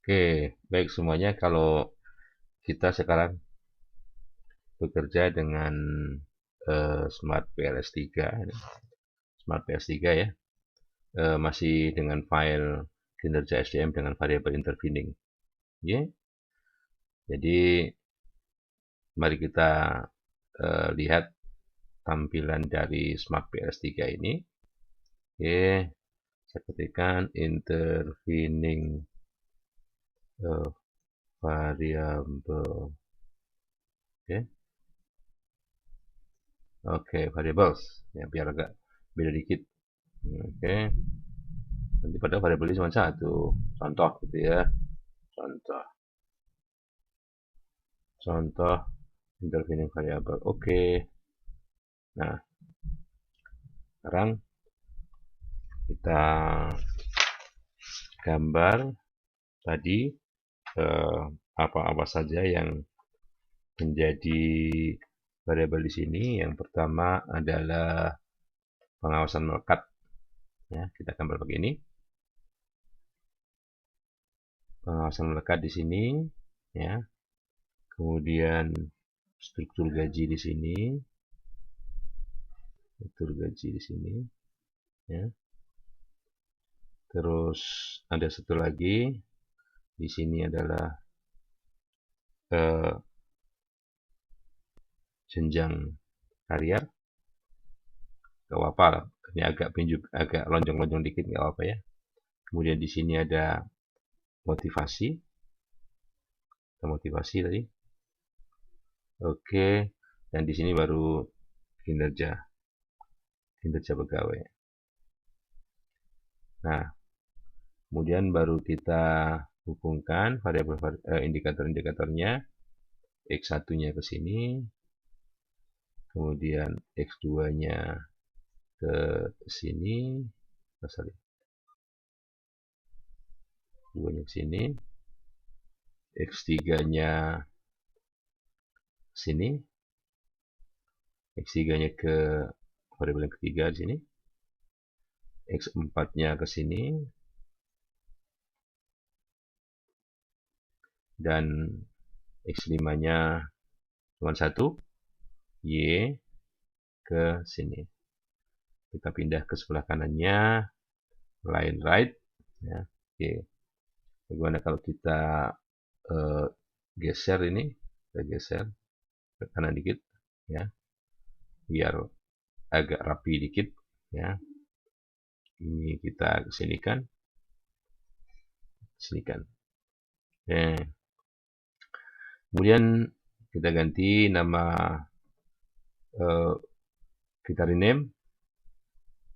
Oke, baik semuanya. Kalau kita sekarang bekerja dengan Smart PLS3, Smart PS3 ya, masih dengan file kinerja SDM dengan variabel intervening. Ya, jadi mari kita lihat tampilan dari Smart PS3 ini. Oke, saya ketikkan intervening variable. Oke, oke, variables ya, biar agak beda dikit. Oke, nanti pada variabel ini cuma satu, contoh gitu ya, contoh intervening variable. Oke, nah sekarang kita gambar tadi apa-apa saja yang menjadi variabel di sini. Yang pertama adalah pengawasan melekat. Ya, kita gambar begini. Pengawasan melekat di sini, ya. Kemudian struktur gaji di sini, ya. Terus ada satu lagi di sini adalah jenjang karier. Gak apa-apa lah, ini agak lonjong-lonjong dikit, nggak apa-apa ya. Kemudian di sini ada motivasi, tadi. Oke, dan di sini baru kinerja pegawai. Nah, kemudian baru kita hubungkan variabel indikator-indikatornya, X1-nya ke sini, kemudian X2-nya ke sini, sorry, 2-nya ke sini, X3-nya sini, X3-nya ke variabel yang ketiga di sini, X4-nya ke sini, dan X5-nya cuma satu, Y ke sini. Kita pindah ke sebelah kanannya, line right. Ya, oke. Bagaimana kalau kita geser ini, kita geser ke kanan dikit, ya, biar agak rapi dikit, ya. Ini kita kesinikan. Kemudian kita ganti nama, kita rename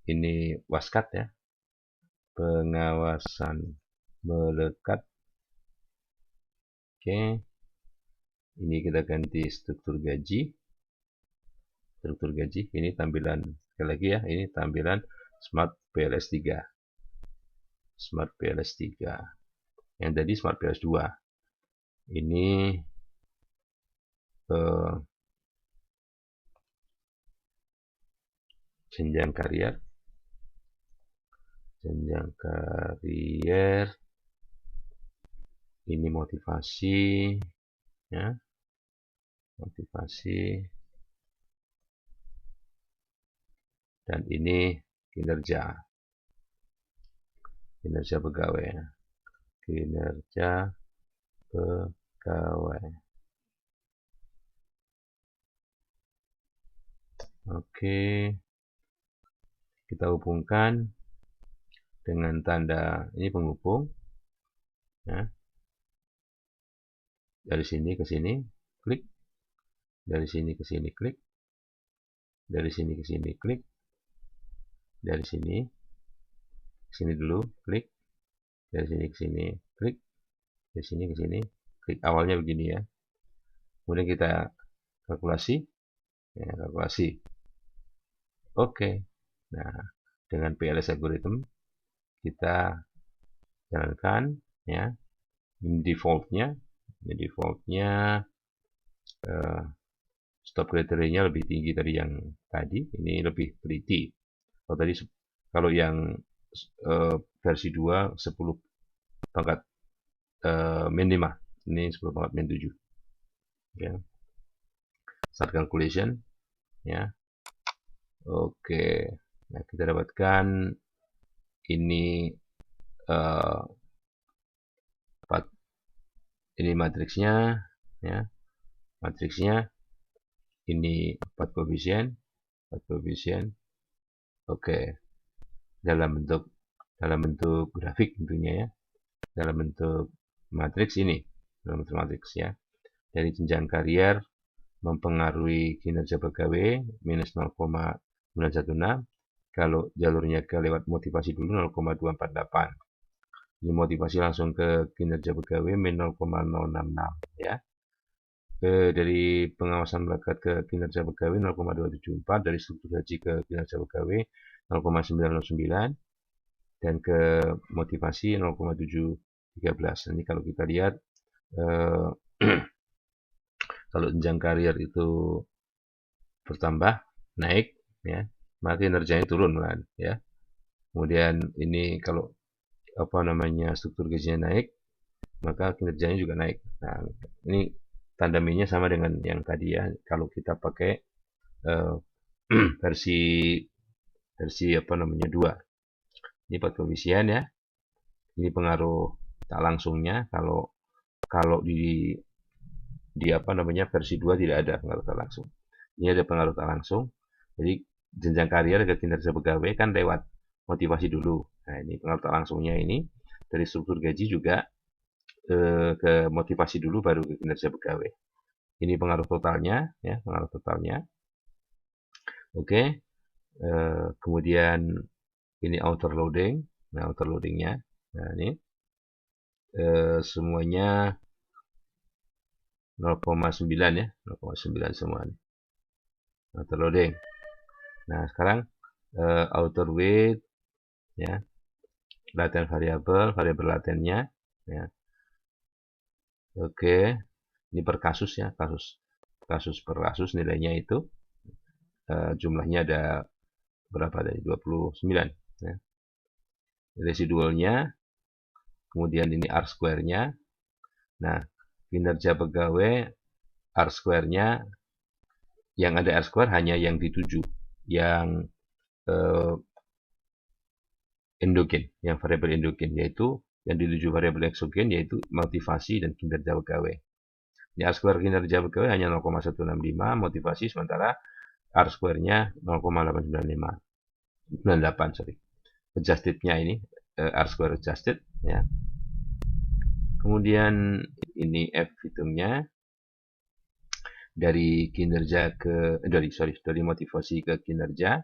ini waskat ya, pengawasan melekat. Oke, ini kita ganti struktur gaji. Ini tampilan, sekali lagi ya, ini tampilan Smart PLS3. Yang tadi Smart PLS2. Ini jenjang karier. Ini motivasi, ya, dan ini kinerja pegawai. Oke, kita hubungkan dengan tanda ini penghubung, ya. Dari sini ke sini, klik. Dari sini ke sini, klik. Dari sini ke sini, klik. Dari sini ke sini dulu, klik. Dari sini ke sini, klik. Dari sini ke sini, klik. Awalnya begini ya. Kemudian kita kalkulasi, ya, Oke. Nah, dengan PLS algorithm kita jalankan, ya. Ini defaultnya stop kriterianya lebih tinggi dari yang tadi. Ini lebih teliti. Kalau yang versi 2 10 pangkat min 5. Ini 10 pangkat min 7. Ya. Start calculation. Ya. Oke. Nah, kita dapatkan ini ini matriksnya, ya. Matriksnya ini 4 koefisien. Oke. Dalam bentuk grafik tentunya ya. Dalam bentuk matriks ini, dalam bentuk matriks ya. Dari jenjang karier mempengaruhi kinerja pegawai minus 0,916. Kalau jalurnya lewat motivasi dulu 0,248. Ini motivasi langsung ke kinerja pegawai min 0,066 ya. Dari pengawasan melekat ke kinerja pegawai 0,274, dari struktur gaji ke kinerja pegawai 0,909, dan ke motivasi 0,713. Ini kalau kita lihat kalau jenjang karier itu bertambah, naik ya, maka kinerjanya turun kan ya. Kemudian ini kalau struktur gajinya naik, maka kinerjanya juga naik. Nah, ini tanda minnya sama dengan yang tadi ya. Kalau kita pakai versi 2. Ini 4 koefisien ya. Ini pengaruh tak langsungnya. Kalau di versi 2 tidak ada pengaruh tak langsung. Ini ada pengaruh tak langsung. Jadi jenjang karier ke kinerja pegawai kan lewat motivasi dulu. Nah, ini pengaruh tak langsungnya ini dari struktur gaji juga ke motivasi dulu baru ke kinerja pegawai. Ini pengaruh totalnya ya, pengaruh totalnya. Oke. Kemudian ini outer loading. Nah, outer loadingnya. Nah, ini semuanya 0,9 ya, 0,9 semua nih. Outer loading. Nah, sekarang outer weight ya. Laten variabel latennya ya. Oke. Ini per kasus ya, kasus per kasus nilainya itu jumlahnya ada berapa tadi? 29 ya. Residualnya, kemudian ini R square-nya. Nah, kinerja pegawai R square-nya, yang ada R square hanya yang dituju, yang endogen, yang variabel endogen, yaitu yang dituju variabel eksogen, yaitu motivasi dan kinerja pegawai. Ini R square kinerja pegawai hanya 0,165 motivasi, sementara R square-nya 0,895. 98, sorry. Adjusted-nya ini, R square adjusted, ya. Kemudian ini F hitungnya dari kinerja ke dari motivasi ke kinerja,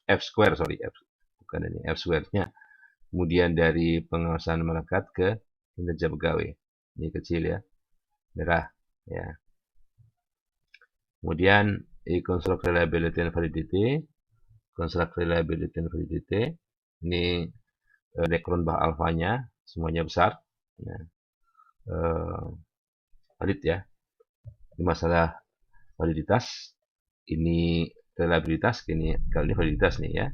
F square, sorry, bukan ini F square-nya. Kemudian dari pengawasan melekat ke kinerja pegawai. Ini kecil ya, merah ya. Kemudian construct reliability and validity. Construct reliability and validity. Ini dekron bah alfanya semuanya besar. Ya. Valid ya. Ini masalah validitas. Ini reliabilitas. Kali ini validitas nih ya.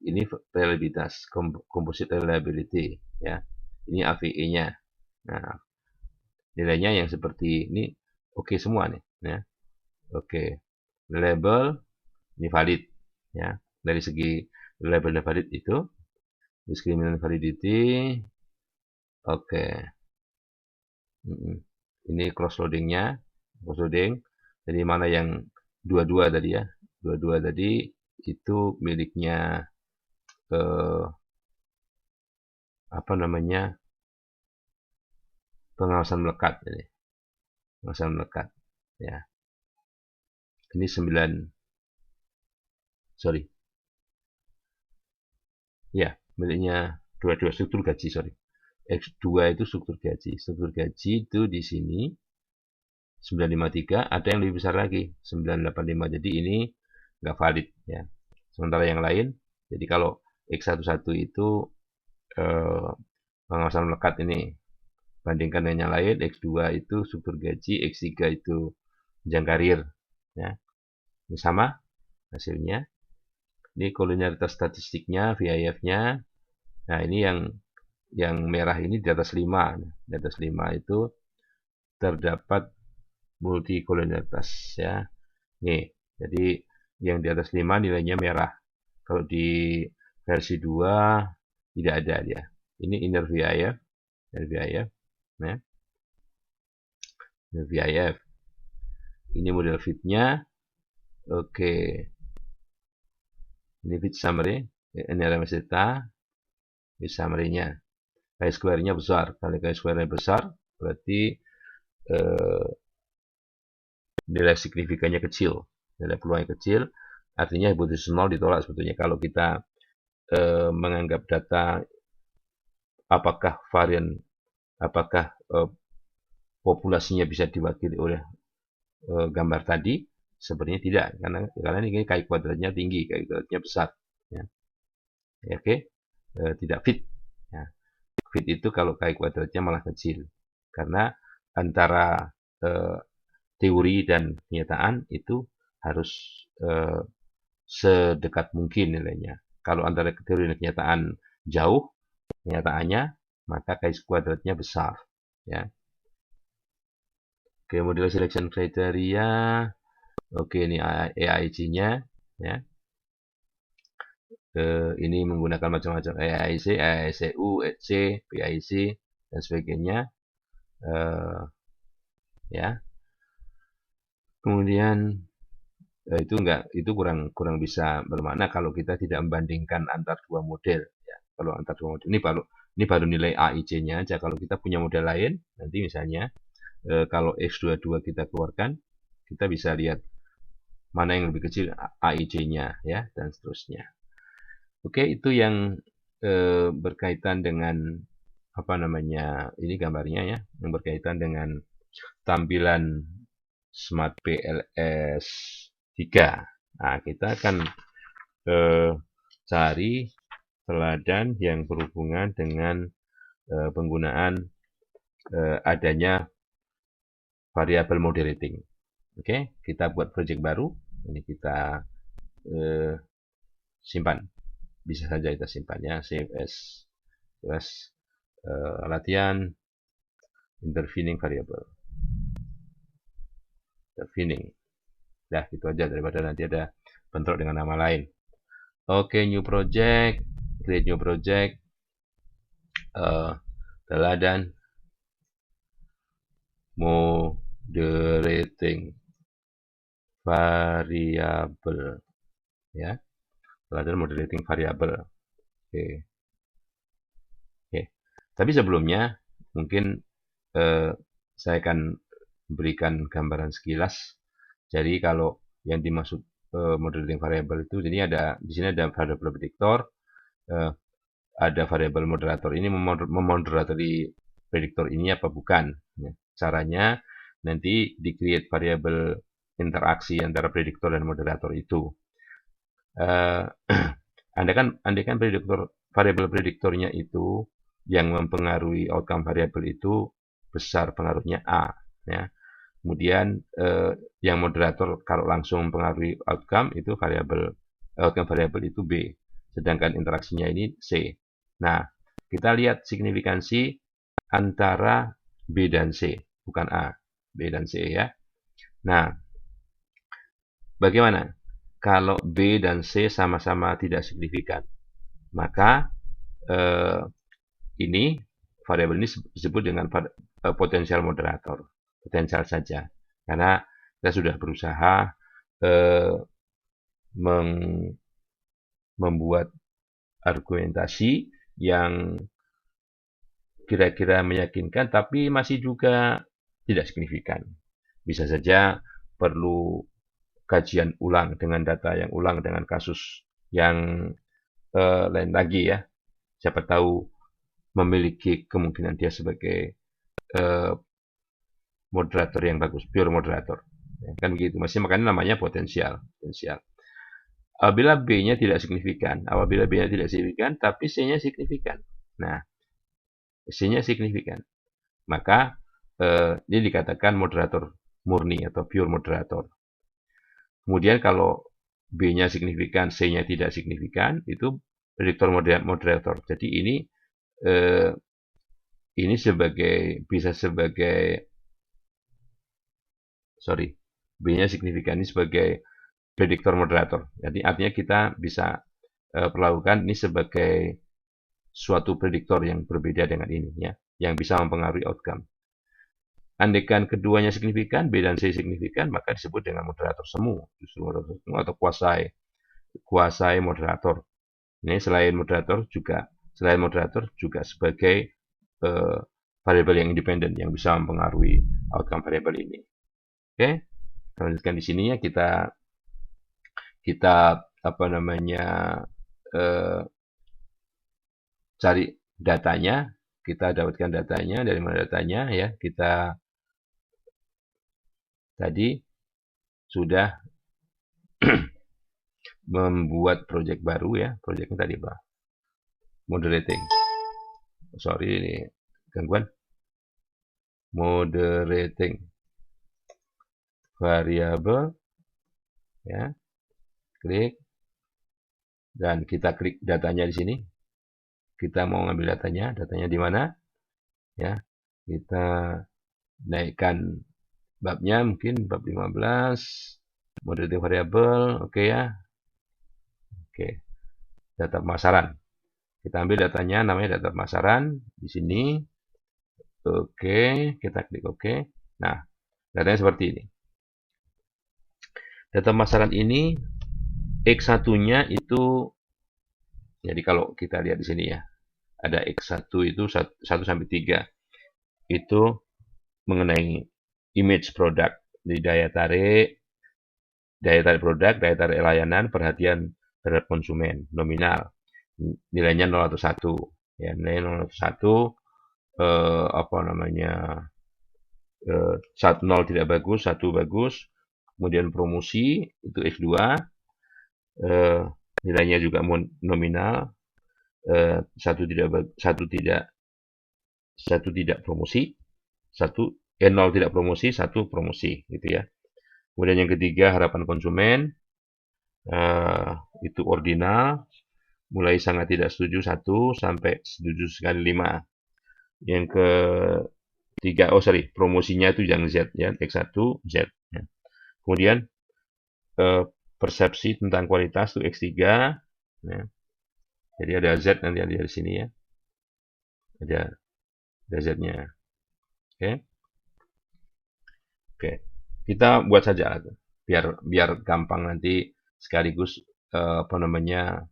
Ini reliabilitas, composite reliability ya. Ini AVE-nya. Nah, nilainya yang seperti ini oke semua nih ya. Oke. Reliable ini valid ya. Dari segi reliable dan valid itu discriminant validity oke. Ini cross loadingnya, cross loading. Jadi mana yang dua-dua tadi ya. Dua-dua tadi itu miliknya pengawasan melekat ini. Pengawasan melekat ya. Ini 9, sorry. Ya, miliknya dua-dua struktur gaji, sorry. X2 itu struktur gaji. Struktur gaji itu di sini 953, ada yang lebih besar lagi 985. Jadi ini nggak valid ya. Sementara yang lain, jadi kalau X11 itu pengawasan melekat ini, bandingkan dengan yang lain, X2 itu struktur gaji, X3 itu jenjang karir ya. Ini sama hasilnya. Ini kolinialitas statistiknya, VIF-nya. Nah, ini yang yang merah ini di atas 5. Di atas 5 itu terdapat multikolonialitas ya. Nih, jadi yang di atas 5 nilainya merah. Kalau di versi 2 tidak ada dia. Ini inner VIF, ya. Nah, inner VIF. Ini model fit-nya. Oke. Ini fit summary. Ini RMS data. Fit summary-nya. Chi-square-nya besar. Kalau chi-square-nya besar, berarti nilai signifikannya kecil. Nilai peluangnya kecil. Artinya hipotesis 0 ditolak sebetulnya. Kalau kita menganggap data apakah populasinya bisa diwakili oleh gambar tadi, sebenarnya tidak, karena ini Chi kuadratnya tinggi, Chi kuadratnya besar, ya. Oke, tidak fit. Ya. Fit itu kalau Chi kuadratnya malah kecil, karena antara teori dan kenyataan itu harus sedekat mungkin nilainya. Kalau antara teori dan kenyataan jauh kenyataannya, maka Chi kuadratnya besar, ya. Oke, model selection criteria. Oke, ini AIC-nya, ya. Ini menggunakan macam-macam AIC, AICU, EC, PIC, dan sebagainya. Ya. Kemudian itu kurang bisa bermakna kalau kita tidak membandingkan antar dua model. Ya. Kalau antar dua model ini baru nilai AIC-nya aja. Kalau kita punya model lain, nanti misalnya kalau X22 kita keluarkan, kita bisa lihat mana yang lebih kecil AIC-nya, ya, dan seterusnya. Oke, itu yang berkaitan dengan ini gambarnya ya, yang berkaitan dengan tampilan Smart PLS 3. Nah, kita akan cari teladan yang berhubungan dengan penggunaan adanya variabel moderating. Oke, kita buat project baru. Ini kita simpan. Bisa saja kita simpan ya, save as latihan intervening variable. Intervening. Dah, gitu aja daripada nanti ada bentrok dengan nama lain. Oke, new project, create new project, teladan moderating variable, ya, teladan moderating variable. Oke. Tapi sebelumnya mungkin saya akan berikan gambaran sekilas. Jadi kalau yang dimaksud moderating variable itu, jadi di sini ada variable prediktor, ada variabel moderator. Ini memoderatori prediktor ini apa bukan? Ya. Caranya nanti di-create variabel interaksi antara prediktor dan moderator itu. Andaikan variabel prediktornya itu yang mempengaruhi outcome variabel itu besar pengaruhnya A, ya. Kemudian yang moderator kalau langsung mempengaruhi outcome itu outcome variabel itu B, sedangkan interaksinya ini C. Nah, kita lihat signifikansi antara B dan C, bukan A, B dan C ya. Nah, bagaimana kalau B dan C sama-sama tidak signifikan? Maka ini variabel ini disebut dengan potensial moderator, potensial saja, karena kita sudah berusaha membuat argumentasi yang kira-kira meyakinkan, tapi masih juga tidak signifikan. Bisa saja perlu kajian ulang dengan data yang ulang, dengan kasus yang lain lagi ya. Siapa tahu memiliki kemungkinan dia sebagai moderator yang bagus, pure moderator. Ya, kan begitu. Makanya namanya potensial. Apabila B-nya tidak signifikan, tapi C-nya signifikan. Nah, C-nya signifikan. Maka ini dikatakan moderator murni atau pure moderator. Kemudian kalau B-nya signifikan, C-nya tidak signifikan, itu prediktor moderator. Jadi ini ini bisa sebagai, B-nya signifikan ini sebagai prediktor moderator. Jadi artinya kita bisa perlakukan ini sebagai suatu prediktor yang berbeda dengan ini, ya, yang bisa mempengaruhi outcome. Andaikan keduanya signifikan, B dan C signifikan, maka disebut dengan moderator semu, justru moderator semu atau kuasai moderator. Ini selain moderator juga sebagai variabel yang independen yang bisa mempengaruhi outcome variabel ini. Oke, lanjutkan di sini ya, kita apa namanya cari datanya, kita dapatkan datanya dari mana datanya, ya, kita tadi sudah membuat project baru, ya. Projectnya tadi apa? Moderating. Sorry, ini gangguan. Moderating variabel, ya. Klik dan kita klik datanya di sini. Kita mau ngambil datanya di mana? Ya, kita naikkan babnya, mungkin bab 15, moderating variabel, oke ya. Oke, data pemasaran. Kita ambil datanya, namanya data pemasaran di sini. Oke, kita klik oke. Nah, datanya seperti ini. Data pemasaran ini X1-nya itu, jadi kalau kita lihat di sini ya, ada X1 itu 1 sampai 3. Itu mengenai image produk, di daya tarik produk, daya tarik layanan, perhatian terhadap konsumen, nominal, nilainya 0 atau 1, ya, nilai 0 atau 1, apa namanya, 0 tidak bagus, 1 bagus, kemudian promosi itu X2, nilainya juga nominal, 1 tidak promosi, 0 tidak promosi, 1 promosi, gitu ya. Kemudian yang ketiga, harapan konsumen, itu ordinal, mulai sangat tidak setuju 1 sampai setuju sekali 5. Yang ketiga, promosinya itu yang Z, ya, X1 Z. Ya. Kemudian persepsi tentang kualitas itu X3, ya. Jadi ada Z nanti ada di sini, ya, ada Z-nya. Oke, kita buat saja biar gampang nanti sekaligus apa namanya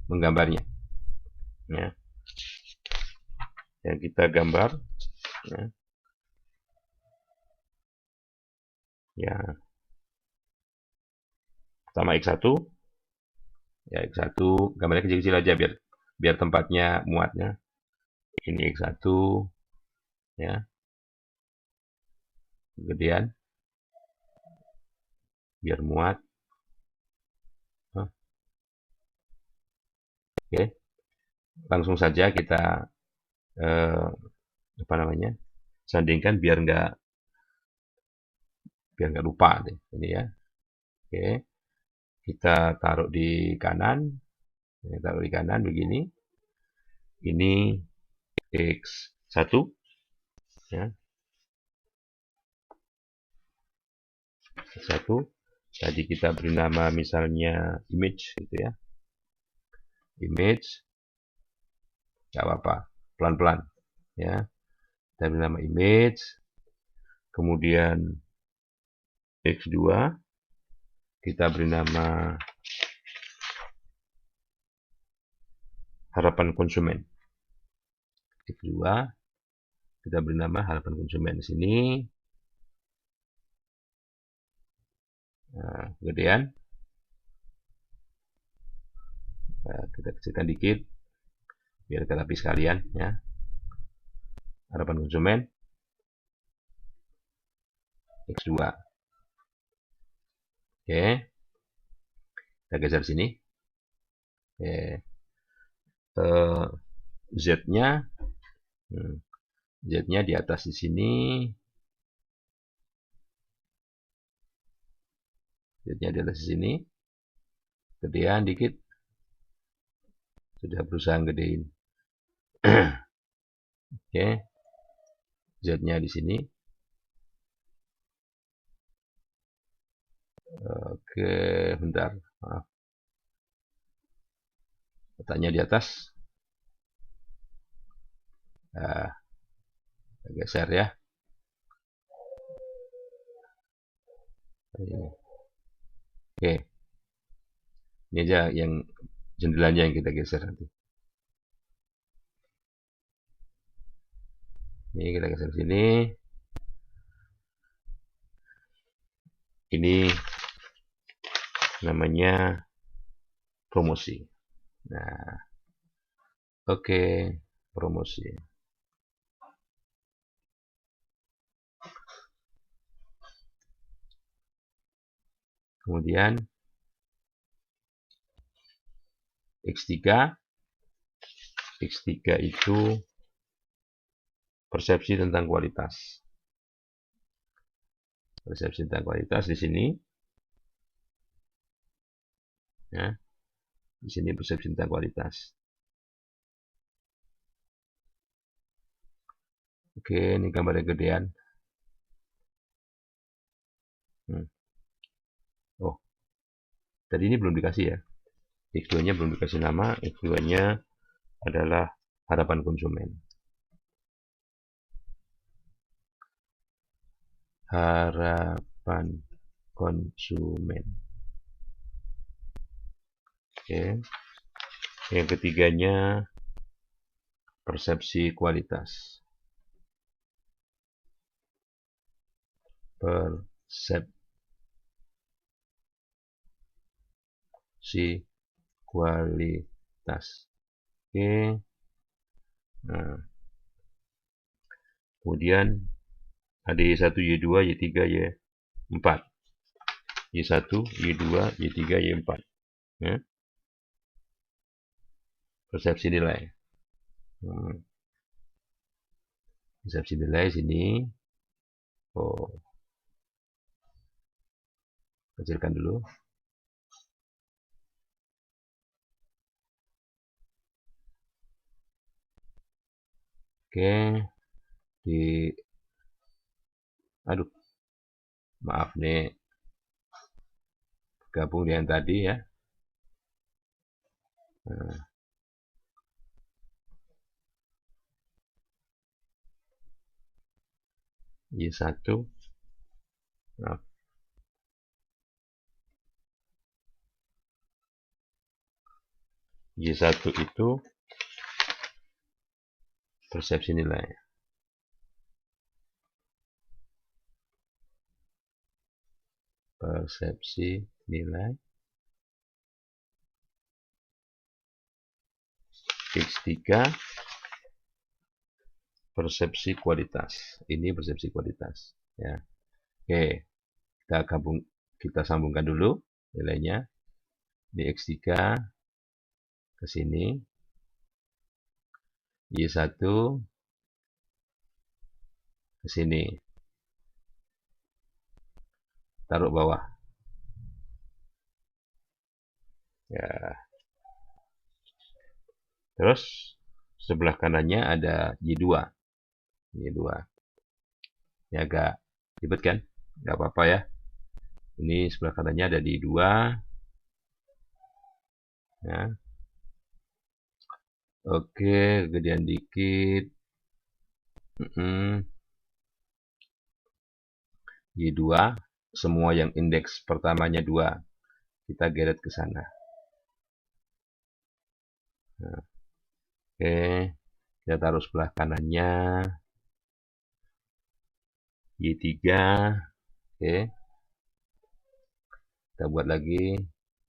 menggambarnya, ya. Yang kita gambar, ya. Ya, pertama X1, ya, X1 gambarnya kecil-kecil aja biar tempatnya muatnya. Ini X1, ya, kemudian biar muat. Oke, langsung saja kita apa namanya sandingkan biar nggak lupa deh ini, ya. Oke, kita taruh di kanan, begini. Ini X1, ya. X1 tadi kita beri nama misalnya image, gitu ya. Image, nggak apa-apa, pelan-pelan, ya. Kita beri nama image, kemudian X2 kita beri nama harapan konsumen. X2 kita beri nama harapan konsumen di sini. Nah, kemudian kita kecilkan dikit biar rapi sekalian, ya. Harapan konsumen X2. Oke, kita geser sini. Oke, Z-nya Z-nya di atas di sini. Z-nya di atas di sini. gedean dikit. Sudah berusaha gedein. Oke. Z-nya di sini. Oke, bentar. Maaf. Letaknya di atas. Nah, geser ya. Oke. Ini aja yang jendelanya yang kita geser nanti. Ini kita geser sini. Ini namanya promosi. Nah, oke, promosi. Kemudian X3 itu persepsi tentang kualitas. Persepsi tentang kualitas di sini. Ya. Di sini persepsi tentang kualitas. Oke, ini gambarnya gedean. Oh, tadi ini belum dikasih ya. X2-nya belum dikasih nama. X2-nya adalah harapan konsumen. Harapan konsumen. Oke. Yang ketiganya persepsi kualitas. Persepsi kualitas. Oke. Nah. Kemudian ada Y1, Y2, Y3, Y4. Y1, Y2, Y3, Y4. Ya. Persepsi nilai. Persepsi nilai sini. Oh. Kecilkan dulu. Oke. Aduh. Maaf nih. Gabung dengan tadi ya. Nah. Y1. Nah. Y1 itu persepsi nilai. Persepsi nilai. X3 persepsi kualitas. Ini persepsi kualitas ya. Oke, kita sambungkan dulu nilainya di X3 ke sini. Y1 ke sini. Taruh bawah. Ya. Terus sebelah kanannya ada Y2. Y2. Ini agak ribet kan? Nggak apa-apa ya. Ini sebelah kanannya ada di 2. Ya. Oke, gedean dikit. Y2, semua yang indeks pertamanya 2. Kita geret ke sana. Nah. Oke, kita taruh sebelah kanannya. Y3. Oke. Kita buat lagi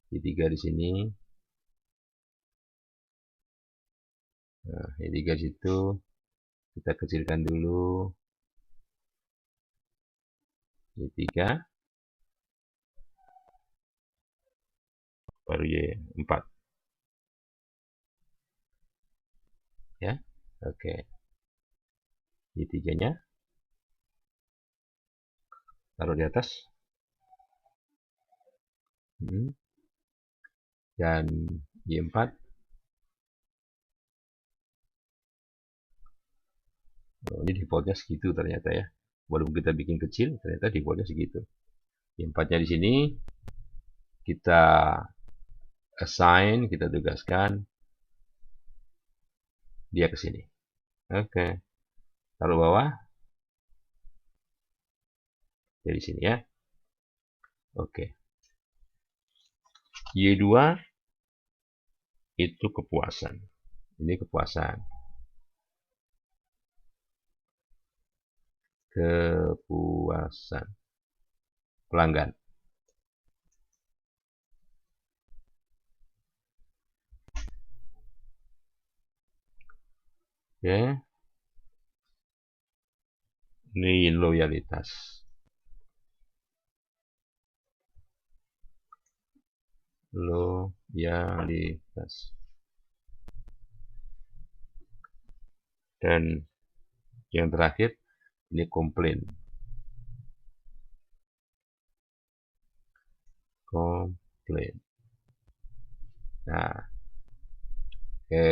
Y3 di sini. Nah, Y3 situ kita kecilkan dulu. Y3 baru Y4. Ya. Oke. Y3-nya taruh di atas. dan Y4. Oh, ini defaultnya segitu ternyata ya. Walaupun kita bikin kecil, ternyata defaultnya segitu. Y4-nya di sini kita assign, kita tugaskan dia ke sini. Oke. Taruh bawah. Dari sini ya. Oke. Y2 itu kepuasan. Ini kepuasan. Kepuasan pelanggan. Oke. Ini loyalitas. Loyalitas. Dan yang terakhir ini komplain. Komplain. Nah, oke.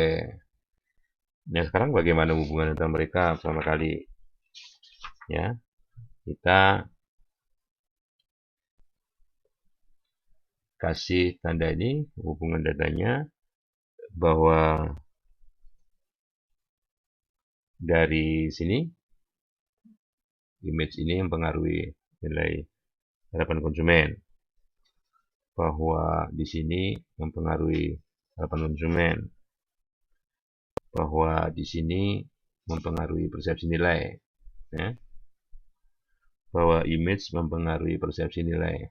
Nah, sekarang bagaimana hubungan antara mereka pertama kali? Ya, kita kasih tanda ini hubungan datanya bahwa dari sini image ini mempengaruhi nilai harapan konsumen, bahwa di sini mempengaruhi harapan konsumen, bahwa di sini mempengaruhi persepsi nilai, ya, bahwa image mempengaruhi persepsi nilai.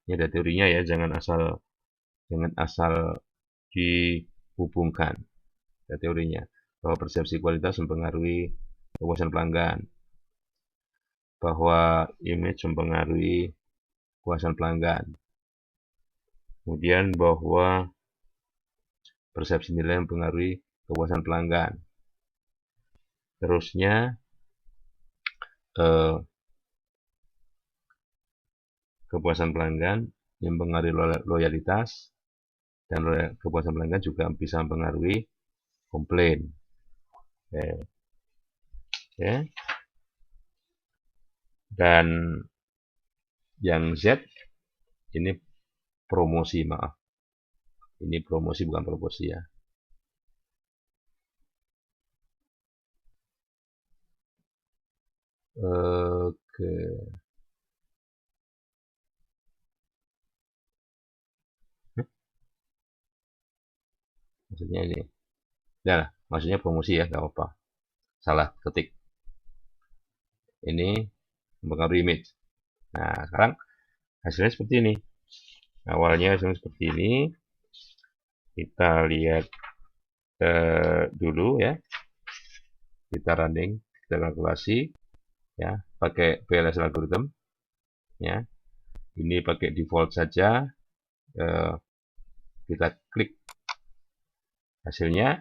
Ini ada teorinya ya, jangan asal dihubungkan. Ada teorinya bahwa persepsi kualitas mempengaruhi kepuasan pelanggan, bahwa image mempengaruhi kepuasan pelanggan, kemudian bahwa persepsi nilai mempengaruhi kepuasan pelanggan. Terusnya kepuasan pelanggan yang mempengaruhi loyalitas, dan kepuasan pelanggan juga bisa mempengaruhi komplain. Oke. Dan yang Z ini promosi, maaf. Ini promosi bukan proporsi ya. Oke. Maksudnya ini. Ya, maksudnya promosi ya, nggak apa-apa. Salah ketik. Ini mempengaruhi image. Nah, sekarang hasilnya seperti ini. Awalnya hasilnya seperti ini. Kita lihat dulu ya. Kita running, kita kalkulasi ya, pakai PLS algorithm ya. Ini pakai default saja. Kita klik hasilnya,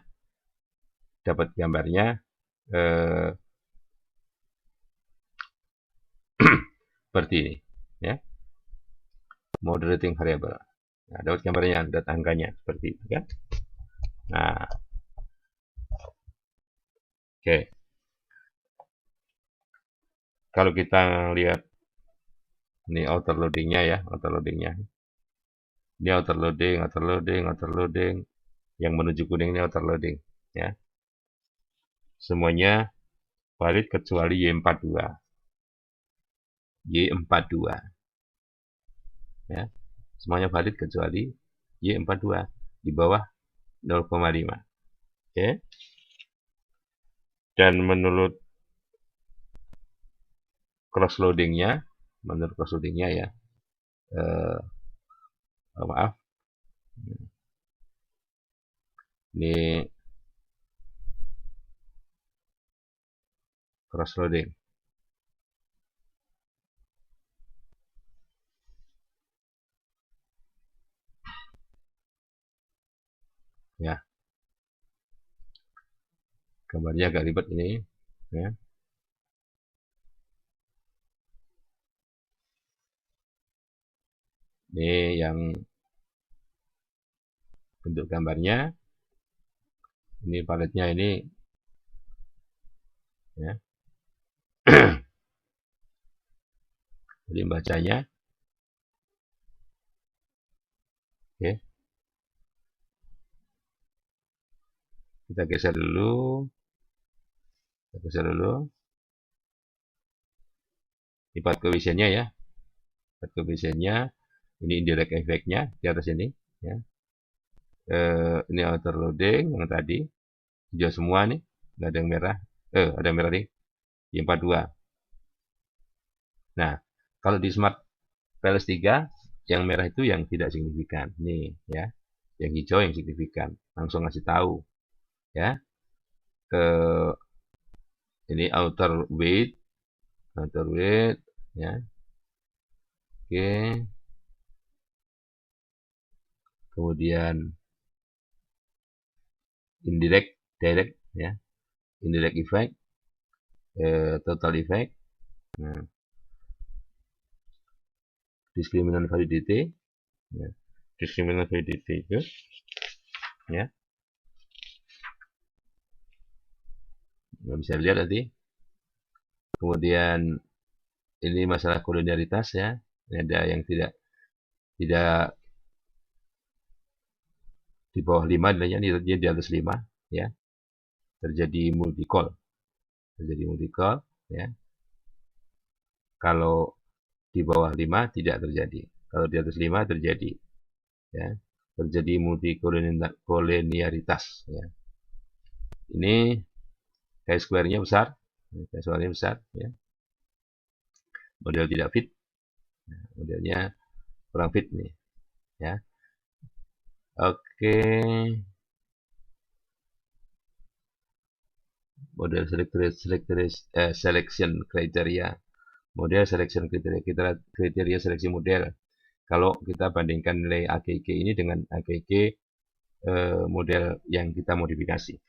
dapat gambarnya seperti ini ya. Moderating variable. Nah, dapat gambarnya, dapat angkanya seperti itu kan. Nah, oke. Kalau kita lihat ini outer loadingnya ya, outer loadingnya. Ini outer loading, outer loading, outer loading. Yang menuju kuning ini outer loading ya. Semuanya valid kecuali Y42. Y42 ya. Semuanya valid kecuali Y42 di bawah 0,5. Oke. Dan menurut cross loadingnya ya, maaf, ini cross loading ya. Gambarnya agak ribet ini ya. Ini yang bentuk gambarnya. Ini paletnya ini ya. Jadi bacanya oke. Kita geser dulu. Ini path coefficient-nya ya. Path coefficient-nya ini indirect effect-nya di atas ini ya. Ini outer loading yang tadi hijau semua nih, nggak ada yang merah. Ada yang merah nih di 42. Nah, kalau di Smart PLS 3 yang merah itu yang tidak signifikan nih ya, yang hijau yang signifikan. Langsung ngasih tahu ya. Ini outer weight ya. Oke. Kemudian direct ya, indirect effect, total effect, nah, discriminant validity, ya. Discriminant validity itu ya, nggak bisa lihat nanti. Kemudian ini masalah kolonialitas ya, ini ada yang tidak di bawah 5 nilainya, dia di atas 5 ya, terjadi multi-call ya. Kalau di bawah 5 tidak terjadi, kalau di atas 5 terjadi ya, terjadi multikolonialitas ya. Ini chi-square-nya besar, ya. Model tidak fit, nah, modelnya kurang fit nih ya. Oke. Model selection criteria. Model selection kriteria seleksi model. Kalau kita bandingkan nilai AGG ini dengan AGG model yang kita modifikasi.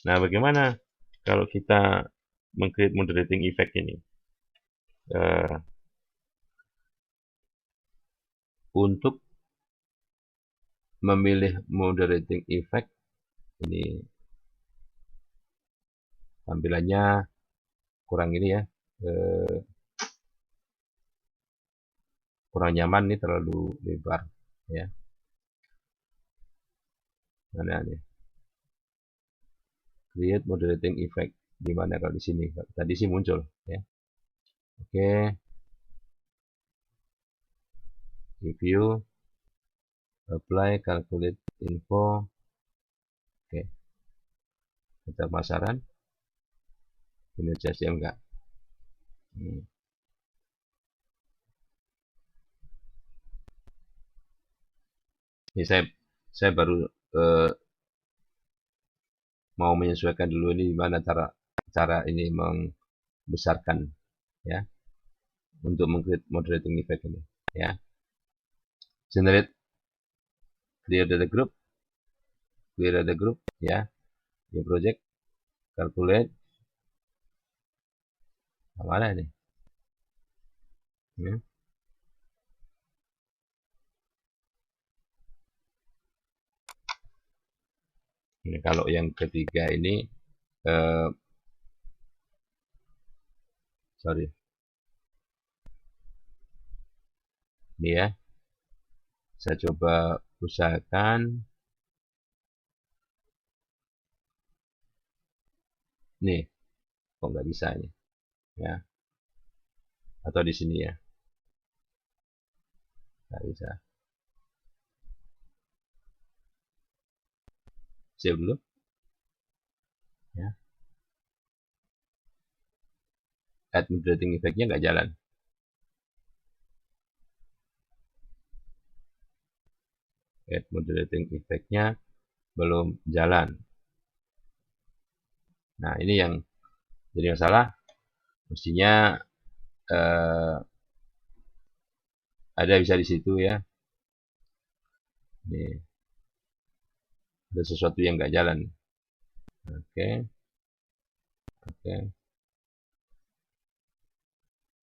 Nah, bagaimana kalau kita meng-create moderating effect ini? Untuk memilih moderating effect ini tampilannya kurang ini ya, kurang nyaman nih, terlalu lebar ya. Mana nih? Create moderating effect. Di mana kalau di sini? Tadi sih muncul ya. Oke. Review. Apply, calculate info. Oke. Kita pemasaran. Ini saja enggak. Ini saya baru mau menyesuaikan dulu ini gimana cara ini membesarkan ya, untuk meng-create moderating effect ini ya. Generate clear the group ya, new project, calculate, mana ini ya. Ini kalau yang ketiga ini sorry, ini ya, saya coba usahakan nih, kok nggak bisa ini ya, atau di sini ya, nggak bisa. Save dulu ya. Add moderating effect-nya nggak jalan. Add moderating effect-nya belum jalan. Nah, ini yang jadi masalah. Mestinya ada bisa di situ ya. Ini ada sesuatu yang nggak jalan. Oke.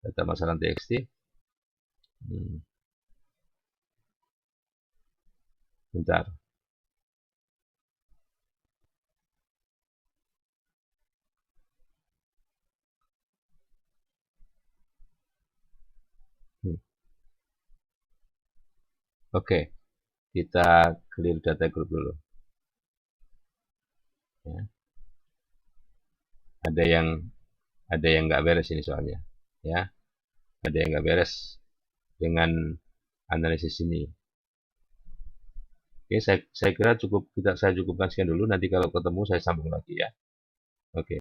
Data masalah txt. Bentar. Oke, kita clear data group dulu. Ya. Ada yang nggak beres ini soalnya, ya. Ada yang nggak beres dengan analisis ini. Oke, saya kira cukup saya cukupkan sekian dulu. Nanti kalau ketemu saya sambung lagi ya. Oke.